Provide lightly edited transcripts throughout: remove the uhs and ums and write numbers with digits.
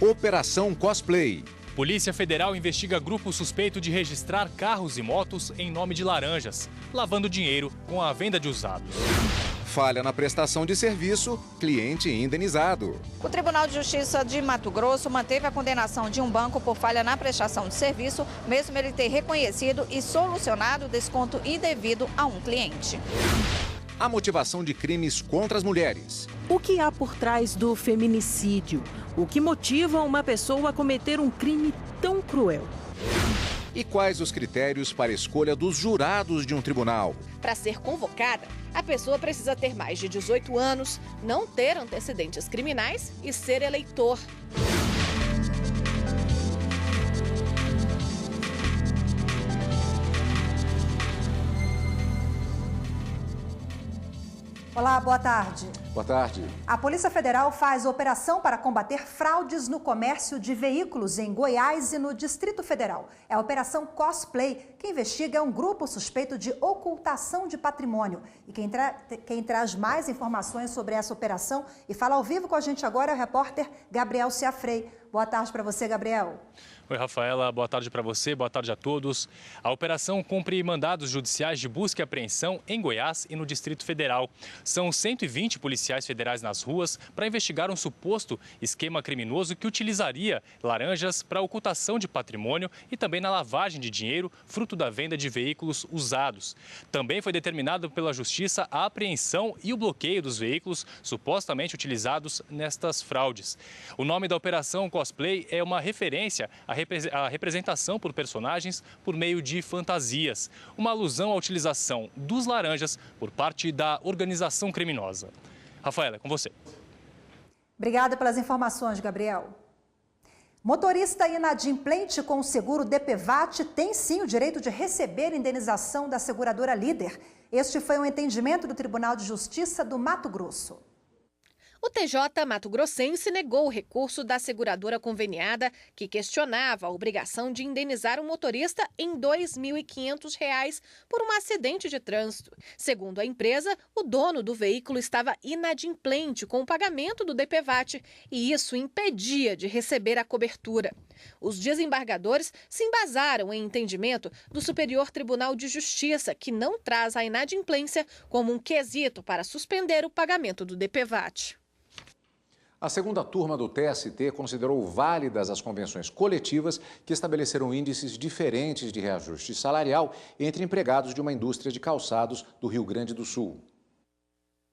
Operação Cosplay. Polícia Federal investiga grupo suspeito de registrar carros e motos em nome de laranjas, lavando dinheiro com a venda de usados. Falha na prestação de serviço, cliente indenizado. O Tribunal de Justiça de Mato Grosso manteve a condenação de um banco por falha na prestação de serviço, mesmo ele ter reconhecido e solucionado o desconto indevido a um cliente. A motivação de crimes contra as mulheres. O que há por trás do feminicídio? O que motiva uma pessoa a cometer um crime tão cruel? E quais os critérios para a escolha dos jurados de um tribunal? Para ser convocada, a pessoa precisa ter mais de 18 anos, não ter antecedentes criminais e ser eleitor. Olá, boa tarde. Boa tarde. A Polícia Federal faz operação para combater fraudes no comércio de veículos em Goiás e no Distrito Federal. É a Operação Cosplay, que investiga um grupo suspeito de ocultação de patrimônio. E quem traz mais informações sobre essa operação e fala ao vivo com a gente agora é o repórter Gabriel Ciafrei. Boa tarde para você, Gabriel. Oi, Rafaela. Boa tarde para você, boa tarde a todos. A operação cumpre mandados judiciais de busca e apreensão em Goiás e no Distrito Federal. São 120 policiais federais nas ruas para investigar um suposto esquema criminoso que utilizaria laranjas para ocultação de patrimônio e também na lavagem de dinheiro, fruto da venda de veículos usados. Também foi determinado pela Justiça a apreensão e o bloqueio dos veículos supostamente utilizados nestas fraudes. O nome da operação Cosplay é uma referência à representação por personagens por meio de fantasias, uma alusão à utilização dos laranjas por parte da organização criminosa. Rafaela, é com você. Obrigada pelas informações, Gabriel. Motorista inadimplente com o seguro DPVAT tem sim o direito de receber indenização da seguradora Líder. Este foi um entendimento do Tribunal de Justiça do Mato Grosso. O TJ mato-grossense negou o recurso da seguradora conveniada que questionava a obrigação de indenizar um motorista em R$ 2.500 por um acidente de trânsito. Segundo a empresa, o dono do veículo estava inadimplente com o pagamento do DPVAT e isso impedia de receber a cobertura. Os desembargadores se embasaram em entendimento do Superior Tribunal de Justiça, que não traz a inadimplência como um quesito para suspender o pagamento do DPVAT. A segunda turma do TST considerou válidas as convenções coletivas que estabeleceram índices diferentes de reajuste salarial entre empregados de uma indústria de calçados do Rio Grande do Sul.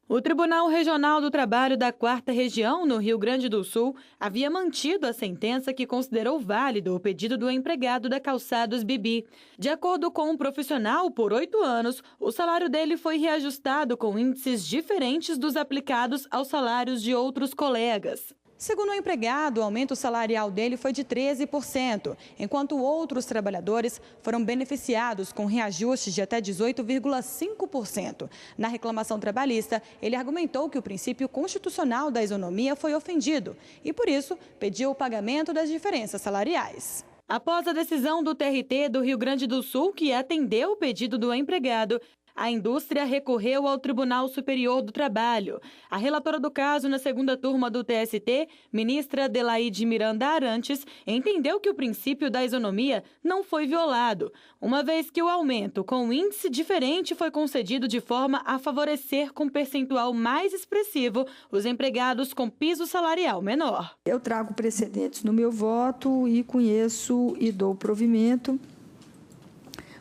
O Tribunal Regional do Trabalho da 4ª Região, no Rio Grande do Sul, havia mantido a sentença que considerou válido o pedido do empregado da Calçados Bibi. De acordo com um profissional, por 8 anos, o salário dele foi reajustado com índices diferentes dos aplicados aos salários de outros colegas. Segundo o empregado, o aumento salarial dele foi de 13%, enquanto outros trabalhadores foram beneficiados com reajustes de até 18,5%. Na reclamação trabalhista, ele argumentou que o princípio constitucional da isonomia foi ofendido e, por isso, pediu o pagamento das diferenças salariais. Após a decisão do TRT do Rio Grande do Sul, que atendeu o pedido do empregado, a indústria recorreu ao Tribunal Superior do Trabalho. A relatora do caso na segunda turma do TST, ministra Adelaide Miranda Arantes, entendeu que o princípio da isonomia não foi violado, uma vez que o aumento com índice diferente foi concedido de forma a favorecer com percentual mais expressivo os empregados com piso salarial menor. Eu trago precedentes no meu voto e conheço e dou provimento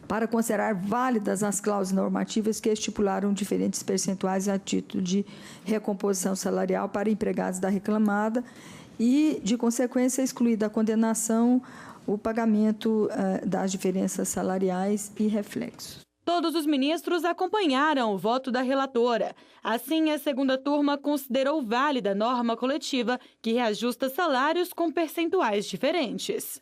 para considerar válidas as cláusulas normativas que estipularam diferentes percentuais a título de recomposição salarial para empregados da reclamada e, de consequência, excluir da condenação o pagamento das diferenças salariais e reflexos. Todos os ministros acompanharam o voto da relatora. Assim, a segunda turma considerou válida a norma coletiva que reajusta salários com percentuais diferentes.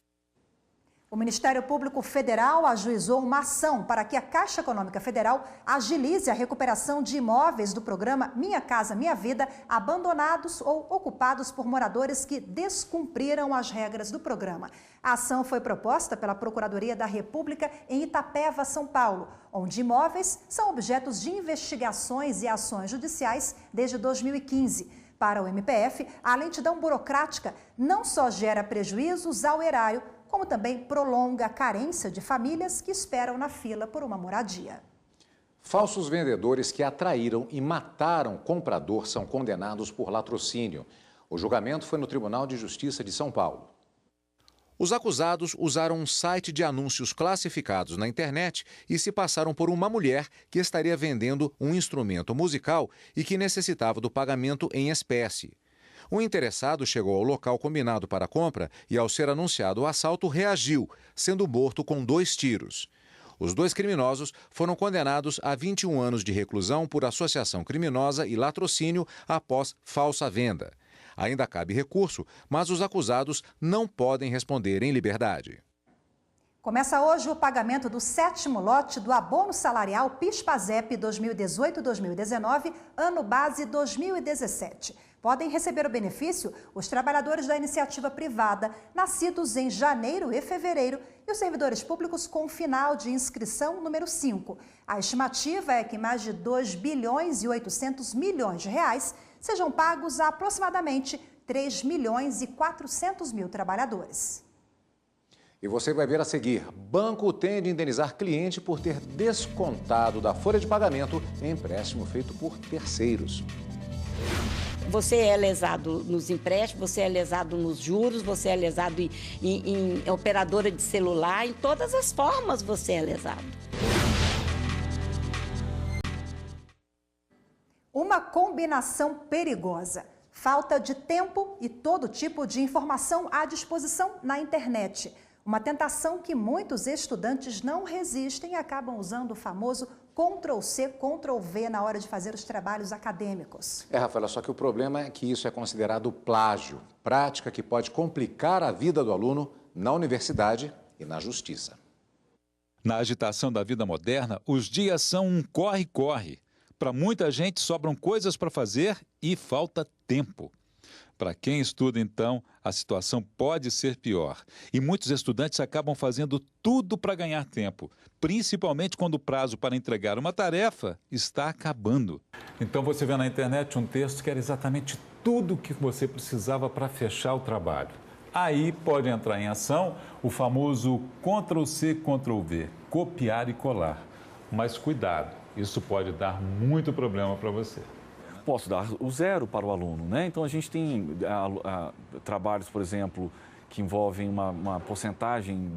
O Ministério Público Federal ajuizou uma ação para que a Caixa Econômica Federal agilize a recuperação de imóveis do programa Minha Casa Minha Vida, abandonados ou ocupados por moradores que descumpriram as regras do programa. A ação foi proposta pela Procuradoria da República em Itapeva, São Paulo, onde imóveis são objetos de investigações e ações judiciais desde 2015. Para o MPF, a lentidão burocrática não só gera prejuízos ao erário, como também prolonga a carência de famílias que esperam na fila por uma moradia. Falsos vendedores que atraíram e mataram comprador são condenados por latrocínio. O julgamento foi no Tribunal de Justiça de São Paulo. Os acusados usaram um site de anúncios classificados na internet e se passaram por uma mulher que estaria vendendo um instrumento musical e que necessitava do pagamento em espécie. O interessado chegou ao local combinado para a compra e, ao ser anunciado o assalto, reagiu, sendo morto com 2 tiros. Os 2 criminosos foram condenados a 21 anos de reclusão por associação criminosa e latrocínio após falsa venda. Ainda cabe recurso, mas os acusados não podem responder em liberdade. Começa hoje o pagamento do 7º lote do abono salarial PIS/PASEP 2018-2019, ano base 2017. Podem receber o benefício os trabalhadores da iniciativa privada, nascidos em janeiro e fevereiro, e os servidores públicos com final de inscrição número 5. A estimativa é que mais de 2 bilhões e 800 milhões de reais sejam pagos a aproximadamente 3 milhões e 400 mil trabalhadores. E você vai ver a seguir: banco tem de indenizar cliente por ter descontado da folha de pagamento em empréstimo feito por terceiros. Você é lesado nos empréstimos, você é lesado nos juros, você é lesado em operadora de celular, em todas as formas você é lesado. Uma combinação perigosa. Falta de tempo e todo tipo de informação à disposição na internet. Uma tentação que muitos estudantes não resistem e acabam usando o famoso Ctrl+C, Ctrl+V na hora de fazer os trabalhos acadêmicos. Rafaela, só que o problema é que isso é considerado plágio, prática que pode complicar a vida do aluno na universidade e na justiça. Na agitação da vida moderna, os dias são um corre-corre. Para muita gente sobram coisas para fazer e falta tempo. Para quem estuda, então, a situação pode ser pior. E muitos estudantes acabam fazendo tudo para ganhar tempo, principalmente quando o prazo para entregar uma tarefa está acabando. Então você vê na internet um texto que era exatamente tudo o que você precisava para fechar o trabalho. Aí pode entrar em ação o famoso Ctrl+C, Ctrl+V, copiar e colar. Mas cuidado, isso pode dar muito problema para você. Posso dar o 0 para o aluno, né? Então a gente tem trabalhos, por exemplo, que envolvem uma porcentagem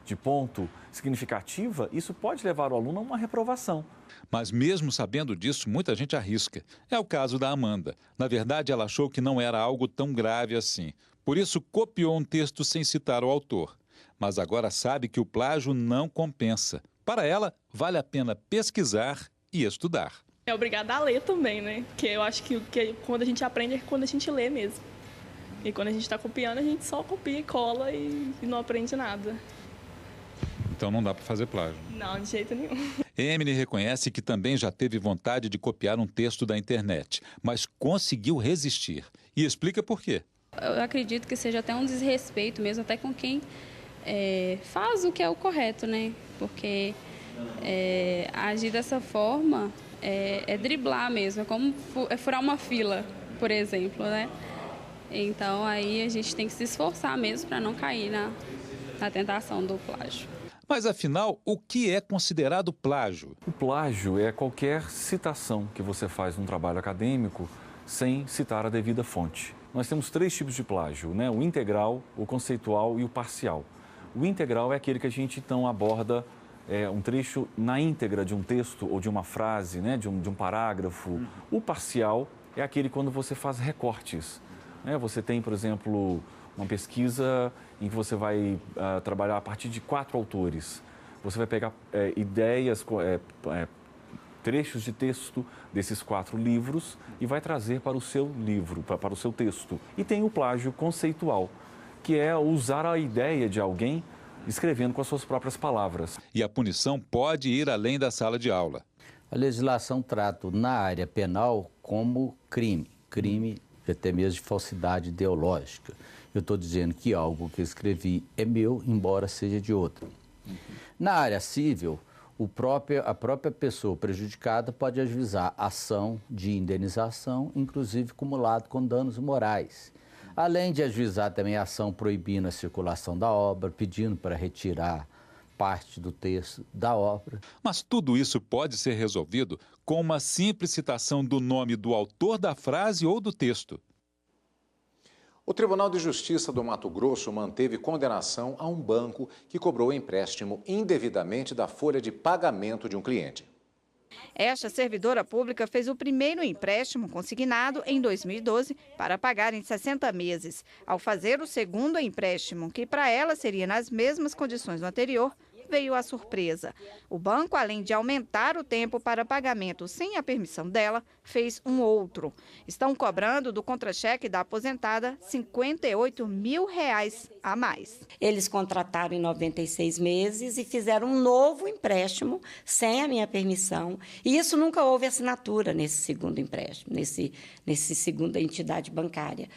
de ponto significativa, isso pode levar o aluno a uma reprovação. Mas mesmo sabendo disso, muita gente arrisca. É o caso da Amanda. Na verdade, ela achou que não era algo tão grave assim. Por isso, copiou um texto sem citar o autor. Mas agora sabe que o plágio não compensa. Para ela, vale a pena pesquisar e estudar. É obrigada a ler também, né? Porque eu acho que quando a gente aprende é quando a gente lê mesmo. E quando a gente está copiando, a gente só copia e cola e não aprende nada. Então não dá para fazer plágio. Não, de jeito nenhum. Emily reconhece que também já teve vontade de copiar um texto da internet, mas conseguiu resistir. E explica por quê. Eu acredito que seja até um desrespeito mesmo, até com quem faz o que é o correto, né? Porque agir dessa forma é driblar mesmo, é como furar uma fila, por exemplo, né? Então aí a gente tem que se esforçar mesmo para não cair na tentação do plágio. Mas afinal, o que é considerado plágio? O plágio é qualquer citação que você faz num trabalho acadêmico sem citar a devida fonte. Nós temos 3 tipos de plágio, né? O integral, o conceitual e o parcial. O integral é aquele que a gente então aborda um trecho na íntegra de um texto ou de uma frase, né? de um parágrafo. O parcial é aquele quando você faz recortes. Né? Você tem, por exemplo, uma pesquisa em que você vai trabalhar a partir de 4 autores. Você vai pegar ideias, trechos de texto desses 4 livros e vai trazer para o seu livro, para o seu texto. E tem o plágio conceitual, que é usar a ideia de alguém escrevendo com as suas próprias palavras. E a punição pode ir além da sala de aula. A legislação trata na área penal como crime até mesmo de falsidade ideológica. Eu estou dizendo que algo que eu escrevi é meu, embora seja de outro. Na área civil, a própria pessoa prejudicada pode ajuizar ação de indenização, inclusive cumulado com danos morais. Além de ajuizar também ação proibindo a circulação da obra, pedindo para retirar parte do texto da obra. Mas tudo isso pode ser resolvido com uma simples citação do nome do autor da frase ou do texto. O Tribunal de Justiça do Mato Grosso manteve condenação a um banco que cobrou empréstimo indevidamente da folha de pagamento de um cliente. Esta servidora pública fez o primeiro empréstimo consignado em 2012 para pagar em 60 meses. Ao fazer o segundo empréstimo, que para ela seria nas mesmas condições do anterior, veio a surpresa. O banco, além de aumentar o tempo para pagamento sem a permissão dela, fez um outro. Estão cobrando do contra-cheque da aposentada R$58 mil a mais. Eles contrataram em 96 meses e fizeram um novo empréstimo sem a minha permissão. E isso nunca houve assinatura nesse segundo empréstimo, nesse segunda entidade bancária.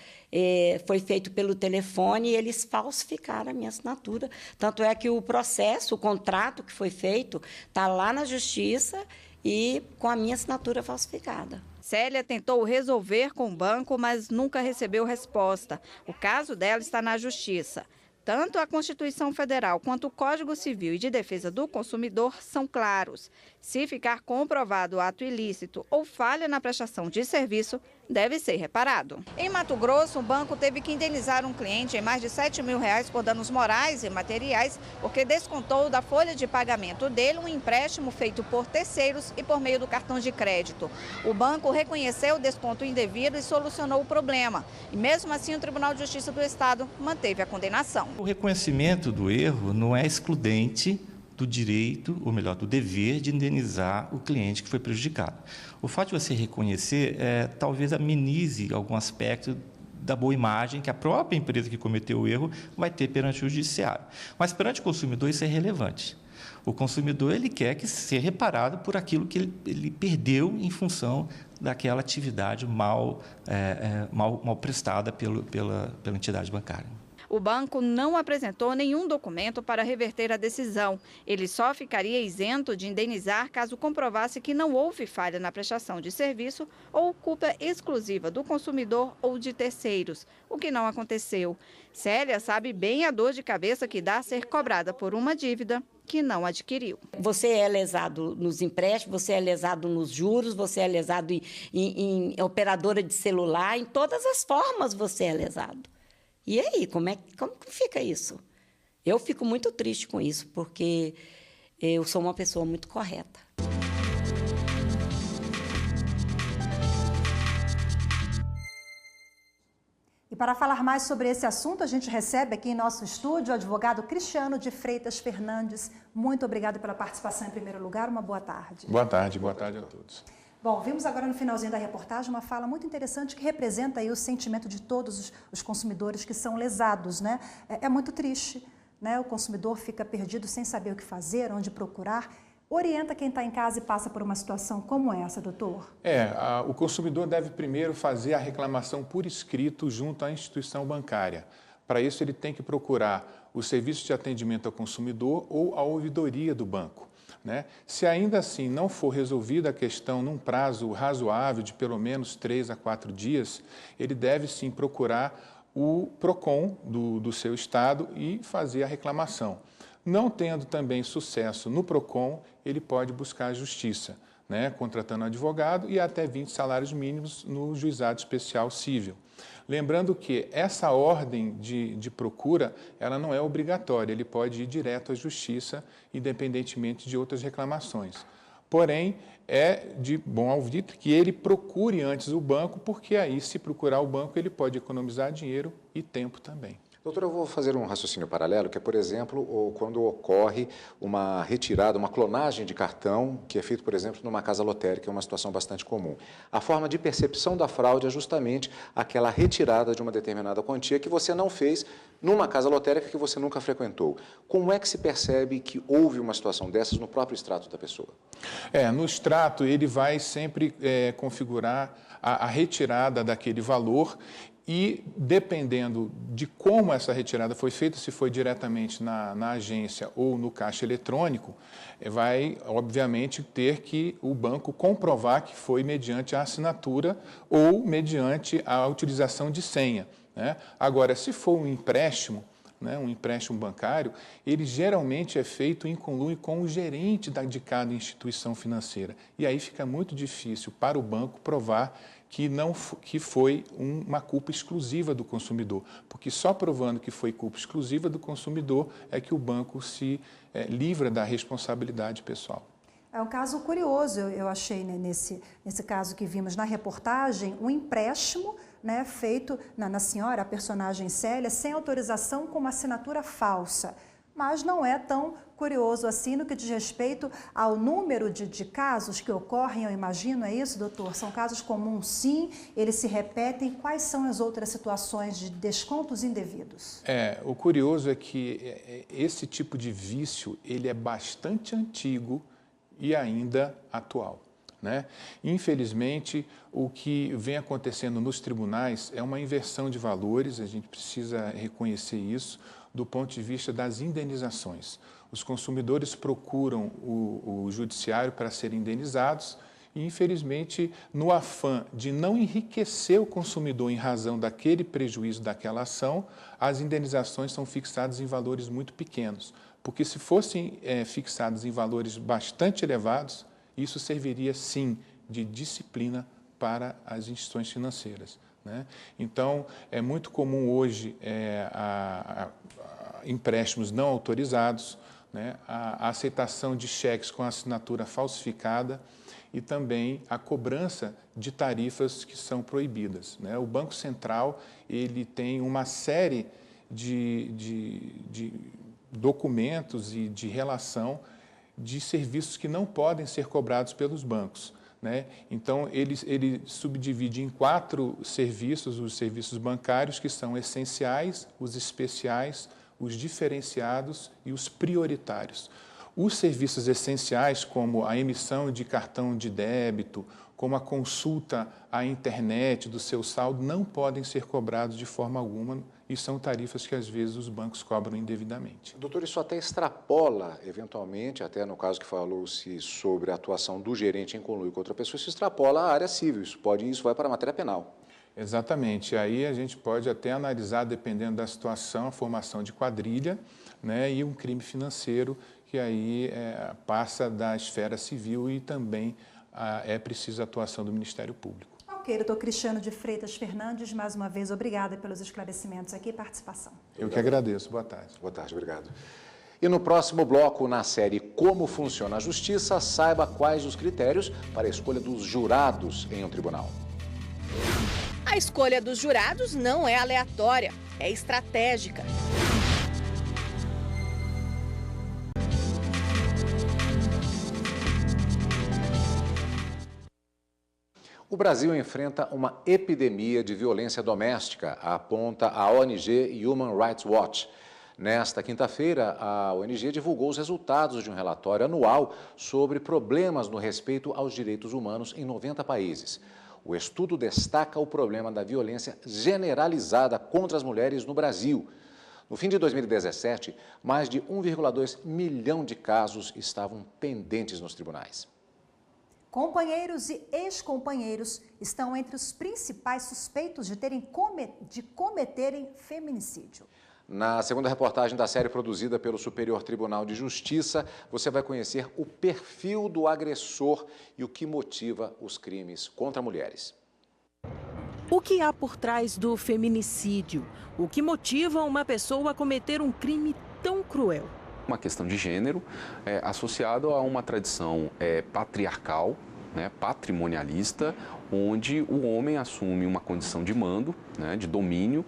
Foi feito pelo telefone e eles falsificaram a minha assinatura. Tanto é que o processo, o contrato que foi feito, está lá na Justiça e com a minha assinatura falsificada. Célia tentou resolver com o banco, mas nunca recebeu resposta. O caso dela está na Justiça. Tanto a Constituição Federal quanto o Código Civil e de Defesa do Consumidor são claros. Se ficar comprovado o ato ilícito ou falha na prestação de serviço, deve ser reparado. Em Mato Grosso, o banco teve que indenizar um cliente em mais de R$7 mil por danos morais e materiais, porque descontou da folha de pagamento dele um empréstimo feito por terceiros e por meio do cartão de crédito. O banco reconheceu o desconto indevido e solucionou o problema. E mesmo assim, o Tribunal de Justiça do Estado manteve a condenação. O reconhecimento do erro não é excludente do direito, ou melhor, do dever de indenizar o cliente que foi prejudicado. O fato de você reconhecer talvez amenize algum aspecto da boa imagem que a própria empresa que cometeu o erro vai ter perante o judiciário. Mas perante o consumidor isso é relevante. O consumidor ele quer que seja reparado por aquilo que ele perdeu em função daquela atividade mal prestada pela entidade bancária. O banco não apresentou nenhum documento para reverter a decisão. Ele só ficaria isento de indenizar caso comprovasse que não houve falha na prestação de serviço ou culpa exclusiva do consumidor ou de terceiros, o que não aconteceu. Célia sabe bem a dor de cabeça que dá ser cobrada por uma dívida que não adquiriu. Você é lesado nos empréstimos, você é lesado nos juros, você é lesado em operadora de celular, em todas as formas você é lesado. E aí, como fica isso? Eu fico muito triste com isso, porque eu sou uma pessoa muito correta. E para falar mais sobre esse assunto, a gente recebe aqui em nosso estúdio o advogado Cristiano de Freitas Fernandes. Muito obrigado pela participação em primeiro lugar. Uma boa tarde. Boa tarde a todos. Bom, vimos agora no finalzinho da reportagem uma fala muito interessante que representa aí o sentimento de todos os consumidores que são lesados, né? É muito triste, né? O consumidor fica perdido sem saber o que fazer, onde procurar. Orienta quem está em casa e passa por uma situação como essa, doutor? O consumidor deve primeiro fazer a reclamação por escrito junto à instituição bancária. Para isso, ele tem que procurar o serviço de atendimento ao consumidor ou a ouvidoria do banco. Se ainda assim não for resolvida a questão num prazo razoável de pelo menos 3 a 4 dias, ele deve sim procurar o PROCON do seu estado e fazer a reclamação. Não tendo também sucesso no PROCON, ele pode buscar a justiça, contratando um advogado e até 20 salários mínimos no juizado especial civil. Lembrando que essa ordem de procura, ela não é obrigatória, ele pode ir direto à justiça, independentemente de outras reclamações. Porém, é de bom alvitre que ele procure antes o banco, porque aí, se procurar o banco, ele pode economizar dinheiro e tempo também. Doutora, eu vou fazer um raciocínio paralelo, que é, por exemplo, quando ocorre uma retirada, uma clonagem de cartão, que é feito, por exemplo, numa casa lotérica, é uma situação bastante comum. A forma de percepção da fraude é justamente aquela retirada de uma determinada quantia que você não fez numa casa lotérica que você nunca frequentou. Como é que se percebe que houve uma situação dessas no próprio extrato da pessoa? No extrato, ele vai sempre configurar a retirada daquele valor e, dependendo de como essa retirada foi feita, se foi diretamente na agência ou no caixa eletrônico, vai, obviamente, ter que o banco comprovar que foi mediante a assinatura ou mediante a utilização de senha, né? Agora, se for um empréstimo bancário, ele geralmente é feito em conluio com o gerente de cada instituição financeira. E aí fica muito difícil para o banco provar que foi uma culpa exclusiva do consumidor, porque só provando que foi culpa exclusiva do consumidor é que o banco se livra da responsabilidade pessoal. É um caso curioso, eu achei, né, nesse caso que vimos na reportagem, um empréstimo, né, feito na senhora, a personagem Célia, sem autorização, com uma assinatura falsa. Mas não é tão curioso assim no que diz respeito ao número de casos que ocorrem, eu imagino, é isso, doutor? São casos comuns, sim, eles se repetem. Quais são as outras situações de descontos indevidos? O curioso é que esse tipo de vício, ele é bastante antigo e ainda atual, né? Infelizmente, o que vem acontecendo nos tribunais é uma inversão de valores, a gente precisa reconhecer isso, do ponto de vista das indenizações. Os consumidores procuram o judiciário para serem indenizados e, infelizmente, no afã de não enriquecer o consumidor em razão daquele prejuízo daquela ação, as indenizações são fixadas em valores muito pequenos, porque se fossem fixadas em valores bastante elevados, isso serviria, sim, de disciplina para as instituições financeiras, né? Então, é muito comum hoje empréstimos não autorizados, né? A aceitação de cheques com assinatura falsificada e também a cobrança de tarifas que são proibidas, né? O Banco Central, ele tem uma série de documentos e de relação de serviços que não podem ser cobrados pelos bancos, né? Então, ele subdivide em 4 serviços, os serviços bancários, que são essenciais, os especiais, os diferenciados e os prioritários. Os serviços essenciais, como a emissão de cartão de débito, como a consulta à internet do seu saldo, não podem ser cobrados de forma alguma e são tarifas que, às vezes, os bancos cobram indevidamente. Doutor, isso até extrapola, eventualmente, até no caso que falou-se sobre a atuação do gerente em conluio com outra pessoa, isso extrapola a área civil, isso vai para a matéria penal. Exatamente. Aí a gente pode até analisar, dependendo da situação, a formação de quadrilha, né, e um crime financeiro que aí passa da esfera civil e também é preciso a atuação do Ministério Público. Ok, doutor Cristiano de Freitas Fernandes, mais uma vez, obrigada pelos esclarecimentos aqui e participação. Eu que agradeço. Boa tarde. Boa tarde, obrigado. E no próximo bloco, na série Como Funciona a Justiça, saiba quais os critérios para a escolha dos jurados em um tribunal. A escolha dos jurados não é aleatória, é estratégica. O Brasil enfrenta uma epidemia de violência doméstica, aponta a ONG Human Rights Watch. Nesta quinta-feira, a ONG divulgou os resultados de um relatório anual sobre problemas no respeito aos direitos humanos em 90 países. O estudo destaca o problema da violência generalizada contra as mulheres no Brasil. No fim de 2017, mais de 1,2 milhão de casos estavam pendentes nos tribunais. Companheiros e ex-companheiros estão entre os principais suspeitos de cometerem feminicídio. Na segunda reportagem da série produzida pelo Superior Tribunal de Justiça, você vai conhecer o perfil do agressor e o que motiva os crimes contra mulheres. O que há por trás do feminicídio? O que motiva uma pessoa a cometer um crime tão cruel? Uma questão de gênero associado a uma tradição patriarcal, né, patrimonialista, onde o homem assume uma condição de mando, né, de domínio,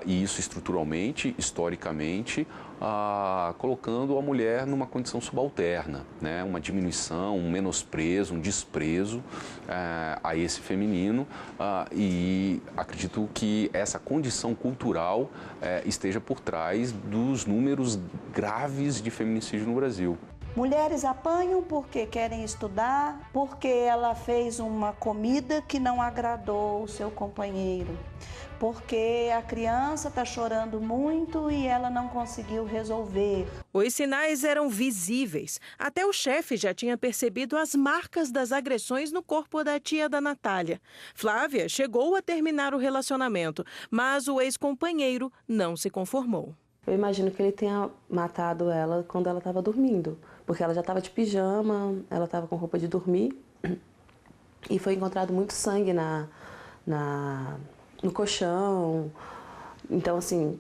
e isso estruturalmente, historicamente, colocando a mulher numa condição subalterna, né, uma diminuição, um menosprezo, um desprezo a esse feminino, e acredito que essa condição cultural esteja por trás dos números graves de feminicídio no Brasil. Mulheres apanham porque querem estudar, porque ela fez uma comida que não agradou o seu companheiro, porque a criança está chorando muito e ela não conseguiu resolver. Os sinais eram visíveis. Até o chefe já tinha percebido as marcas das agressões no corpo da tia da Natália. Flávia chegou a terminar o relacionamento, mas o ex-companheiro não se conformou. Eu imagino que ele tenha matado ela quando ela estava dormindo, porque ela já estava de pijama, ela estava com roupa de dormir e foi encontrado muito sangue no colchão. Então, assim,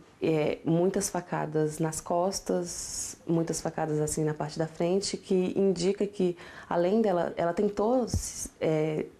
muitas facadas nas costas, muitas facadas assim na parte da frente, que indica que, além dela, ela tentou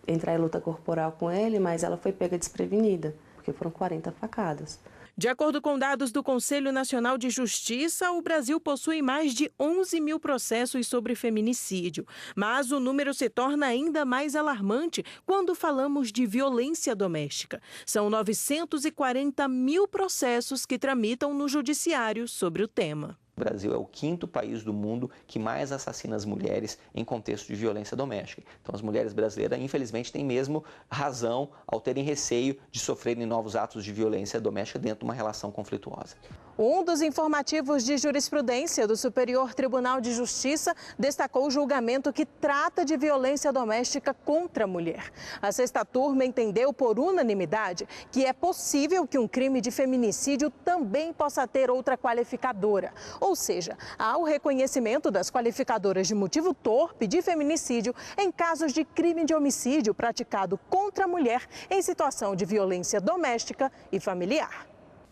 entrar em luta corporal com ele, mas ela foi pega desprevenida, porque foram 40 facadas. De acordo com dados do Conselho Nacional de Justiça, o Brasil possui mais de 11 mil processos sobre feminicídio. Mas o número se torna ainda mais alarmante quando falamos de violência doméstica. São 940 mil processos que tramitam no judiciário sobre o tema. O Brasil é o 5º país do mundo que mais assassina as mulheres em contexto de violência doméstica. Então, as mulheres brasileiras, infelizmente, têm mesmo razão ao terem receio de sofrerem novos atos de violência doméstica dentro de uma relação conflituosa. Um dos informativos de jurisprudência do Superior Tribunal de Justiça destacou o julgamento que trata de violência doméstica contra a mulher. A sexta turma entendeu por unanimidade que é possível que um crime de feminicídio também possa ter outra qualificadora. Ou seja, há o reconhecimento das qualificadoras de motivo torpe de feminicídio em casos de crime de homicídio praticado contra a mulher em situação de violência doméstica e familiar.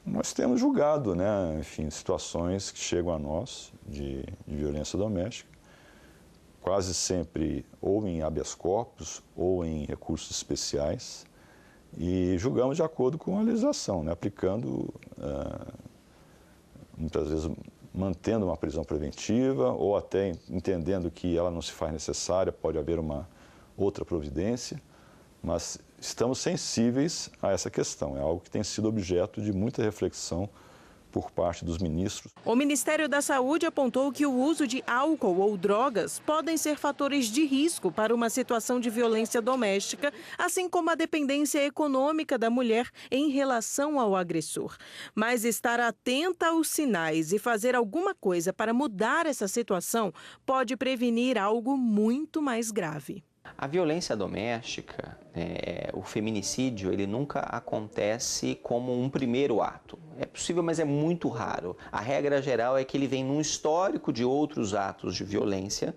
Nós temos julgado, né, enfim, situações que chegam a nós de violência doméstica, quase sempre ou em habeas corpus ou em recursos especiais, e julgamos de acordo com a legislação, né, aplicando, muitas vezes, mantendo uma prisão preventiva ou até entendendo que ela não se faz necessária, pode haver uma outra providência, mas estamos sensíveis a essa questão. É algo que tem sido objeto de muita reflexão por parte dos ministros. O Ministério da Saúde apontou que o uso de álcool ou drogas podem ser fatores de risco para uma situação de violência doméstica, assim como a dependência econômica da mulher em relação ao agressor. Mas estar atenta aos sinais e fazer alguma coisa para mudar essa situação pode prevenir algo muito mais grave. A violência doméstica, o feminicídio, ele nunca acontece como um primeiro ato. É possível, mas é muito raro. A regra geral é que ele vem num histórico de outros atos de violência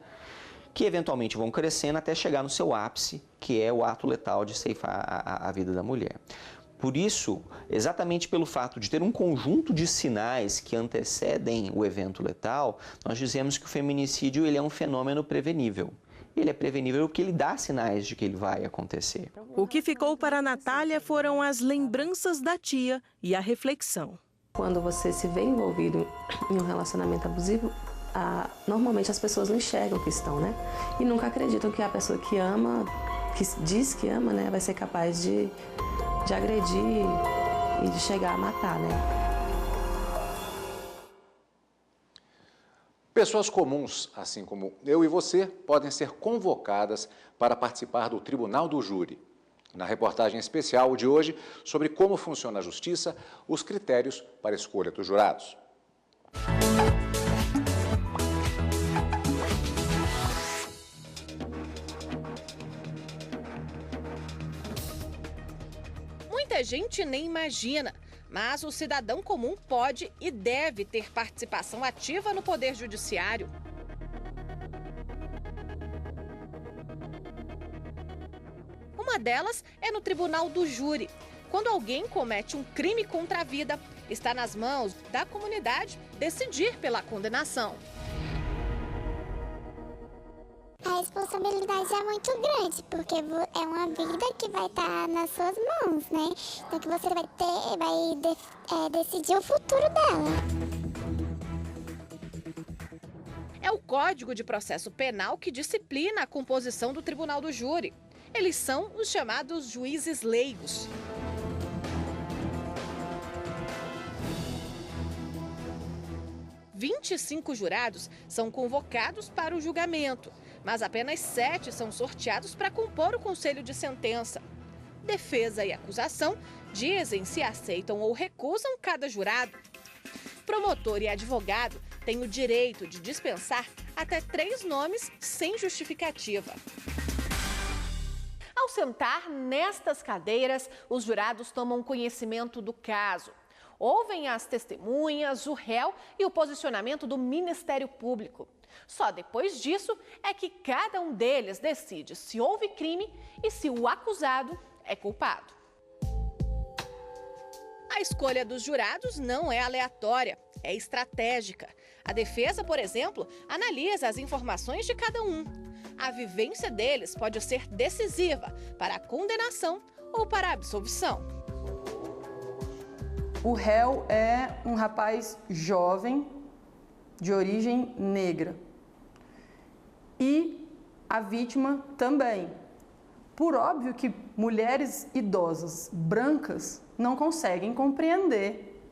que eventualmente vão crescendo até chegar no seu ápice, que é o ato letal de ceifar a vida da mulher. Por isso, exatamente pelo fato de ter um conjunto de sinais que antecedem o evento letal, nós dizemos que o feminicídio ele é um fenômeno prevenível. Ele é prevenível porque ele dá sinais de que ele vai acontecer. O que ficou para a Natália foram as lembranças da tia e a reflexão. Quando você se vê envolvido em um relacionamento abusivo, normalmente as pessoas não enxergam que estão, né? E nunca acreditam que a pessoa que ama, que diz que ama, né, vai ser capaz de agredir e de chegar a matar, né? Pessoas comuns, assim como eu e você, podem ser convocadas para participar do Tribunal do Júri. Na reportagem especial de hoje, sobre como funciona a justiça, os critérios para a escolha dos jurados. Muita gente nem imagina. Mas o cidadão comum pode e deve ter participação ativa no Poder Judiciário. Uma delas é no Tribunal do Júri. Quando alguém comete um crime contra a vida, está nas mãos da comunidade decidir pela condenação. A responsabilidade é muito grande, porque é uma vida que vai estar nas suas mãos, né? Então que você vai decidir o futuro dela. É o Código de Processo Penal que disciplina a composição do Tribunal do Júri. Eles são os chamados juízes leigos. – 25 jurados são convocados para o julgamento, mas apenas 7 são sorteados para compor o conselho de sentença. Defesa e acusação dizem se aceitam ou recusam cada jurado. Promotor e advogado têm o direito de dispensar até 3 nomes sem justificativa. Ao sentar nestas cadeiras, os jurados tomam conhecimento do caso. Ouvem as testemunhas, o réu e o posicionamento do Ministério Público. Só depois disso é que cada um deles decide se houve crime e se o acusado é culpado. A escolha dos jurados não é aleatória, é estratégica. A defesa, por exemplo, analisa as informações de cada um. A vivência deles pode ser decisiva para a condenação ou para a absolvição. O réu é um rapaz jovem, de origem negra. E a vítima também. Por óbvio que mulheres idosas, brancas, não conseguem compreender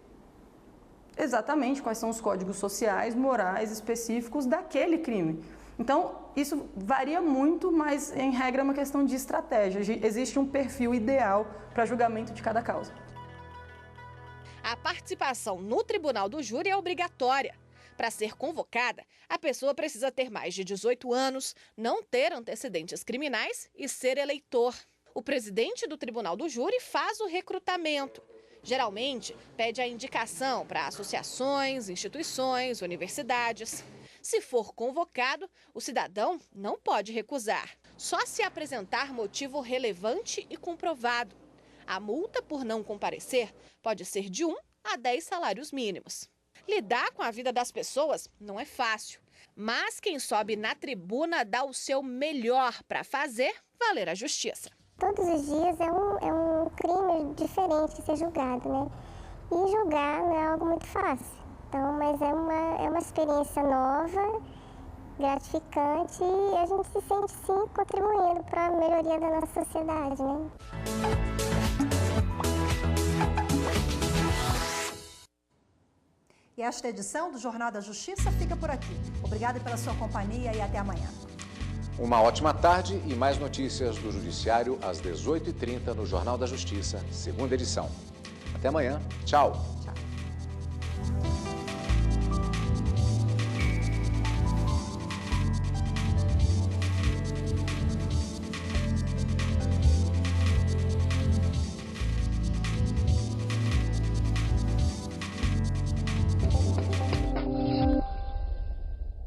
exatamente quais são os códigos sociais, morais específicos daquele crime. Então, isso varia muito, mas, em regra, é uma questão de estratégia. Existe um perfil ideal para julgamento de cada causa. A participação no Tribunal do Júri é obrigatória. Para ser convocada, a pessoa precisa ter mais de 18 anos, não ter antecedentes criminais e ser eleitor. O presidente do Tribunal do Júri faz o recrutamento. Geralmente, pede a indicação para associações, instituições, universidades. Se for convocado, o cidadão não pode recusar. Só se apresentar motivo relevante e comprovado. A multa por não comparecer pode ser de 1 a 10 salários mínimos. Lidar com a vida das pessoas não é fácil, mas quem sobe na tribuna dá o seu melhor para fazer valer a justiça. Todos os dias é um crime diferente de ser julgado, né? E julgar não é algo muito fácil. Então, mas é uma experiência nova, gratificante e a gente se sente sim contribuindo para a melhoria da nossa sociedade, né? E esta edição do Jornal da Justiça fica por aqui. Obrigada pela sua companhia e até amanhã. Uma ótima tarde e mais notícias do Judiciário às 18h30 no Jornal da Justiça, segunda edição. Até amanhã. Tchau.